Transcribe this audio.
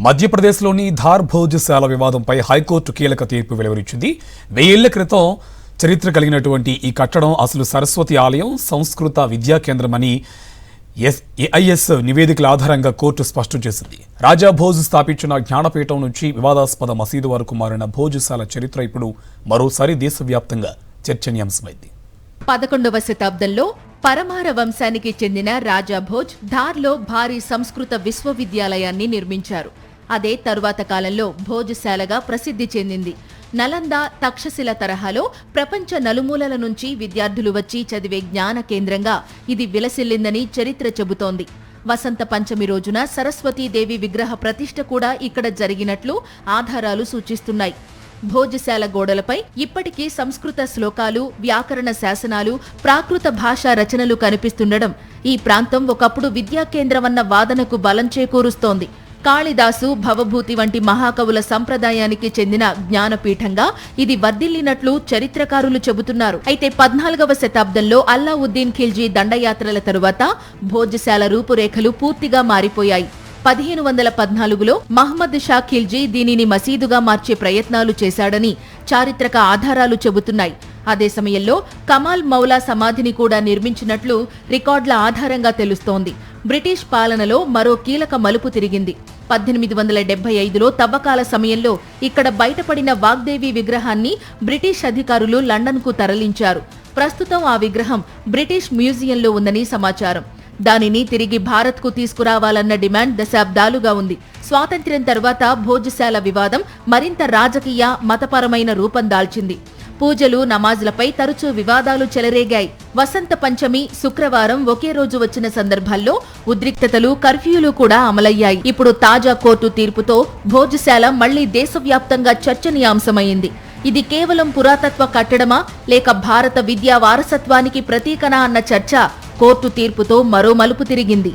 మధ్యప్రదేశ్లోని ధార్ భోజశాల వివాదంపై హైకోర్టు కీలక తీర్పు వెలువరించింది. 1000 ఏళ్ల క్రితం చరిత్ర కలిగినటువంటి ఈ కట్టడం అసలు సరస్వతి ఆలయం, సంస్కృత విద్యా కేంద్రమని ఏఐఎస్ నివేదికల ఆధారంగా కోర్టు స్పష్టం చేసింది. రాజా భోజ్ స్థాపించిన జ్ఞానపీఠం నుంచి వివాదాస్పద మసీదు వరకు మారిన భోజశాల చరిత్ర ఇప్పుడు మరోసారి దేశవ్యాప్తంగా చర్చనీయాంశమైంది. 11వ శతాబ్దంలో పరమార వంశానికి చెందిన రాజా భోజ్ ధార్లో భారీ సంస్కృత విశ్వవిద్యాలయాన్ని నిర్మించారు. అదే తరువాత కాలంలో భోజశాలగా ప్రసిద్ధి చెందింది. నలంద, తక్షశిల తరహాలో ప్రపంచ నలుమూలల నుంచి విద్యార్థులు వచ్చి చదివే జ్ఞాన కేంద్రంగా ఇది విలసిల్లిందని చరిత్ర చెబుతోంది. వసంత పంచమి రోజున సరస్వతీదేవి విగ్రహ ప్రతిష్ఠ కూడా ఇక్కడ జరిగినట్లు ఆధారాలు సూచిస్తున్నాయి. భోజశాల గోడలపై ఇప్పటికీ సంస్కృత శ్లోకాలు, వ్యాకరణ శాసనాలు, ప్రాకృత భాషా రచనలు కనిపిస్తుండడం ఈ ప్రాంతం ఒకప్పుడు విద్యా కేంద్రమన్న వాదనకు బలం చేకూరుస్తోంది. కాళిదాసు, భవభూతి వంటి మహాకవుల సంప్రదాయానికి చెందిన జ్ఞానపీఠంగా ఇది వర్ధిల్లినట్లు చరిత్రకారులు చెబుతున్నారు. అయితే 14వ శతాబ్దంలో అల్లావుద్దీన్ ఖిల్జీ దండయాత్రల తరువాత భోజశాల రూపురేఖలు పూర్తిగా మారిపోయాయి. 1514లో మహ్మద్ షా ఖిల్జీ దీనిని మసీదుగా మార్చే ప్రయత్నాలు చేశాడని చారిత్రక ఆధారాలు చెబుతున్నాయి. అదే సమయంలో కమాల్ మౌలా సమాధిని కూడా నిర్మించినట్లు రికార్డుల ఆధారంగా తెలుస్తోంది. బ్రిటిష్ పాలనలో మరో కీలక మలుపు తిరిగింది. 1875లో తవ్వకాల సమయంలో ఇక్కడ బయటపడిన వాగ్దేవి విగ్రహాన్ని బ్రిటిష్ అధికారులు లండన్కు తరలించారు. ప్రస్తుతం ఆ విగ్రహం బ్రిటిష్ మ్యూజియంలో ఉందని సమాచారం. దానిని తిరిగి భారత్కు తీసుకురావాలన్న డిమాండ్ దశాబ్దాలుగా ఉంది. స్వాతంత్ర్యం తర్వాత భోజశాల వివాదం మరింత రాజకీయ, మతపరమైన రూపం దాల్చింది. పూజలు, నమాజ్లపై తరచూ వివాదాలు చెలరేగాయి. వసంత పంచమి, శుక్రవారం ఒకే రోజు వచ్చిన సందర్భాల్లో ఉద్రిక్తతలు, కర్ఫ్యూలు కూడా అమలయ్యాయి. ఇప్పుడు తాజా కోర్టు తీర్పుతో భోజశాల మళ్లీ దేశవ్యాప్తంగా చర్చనీయాంశమైంది. ఇది కేవలం పురాతత్వ కట్టడమా, లేక భారత విద్యా వారసత్వానికి ప్రతీకనా అన్న చర్చ కోర్టు తీర్పుతో మరో మలుపు తిరిగింది.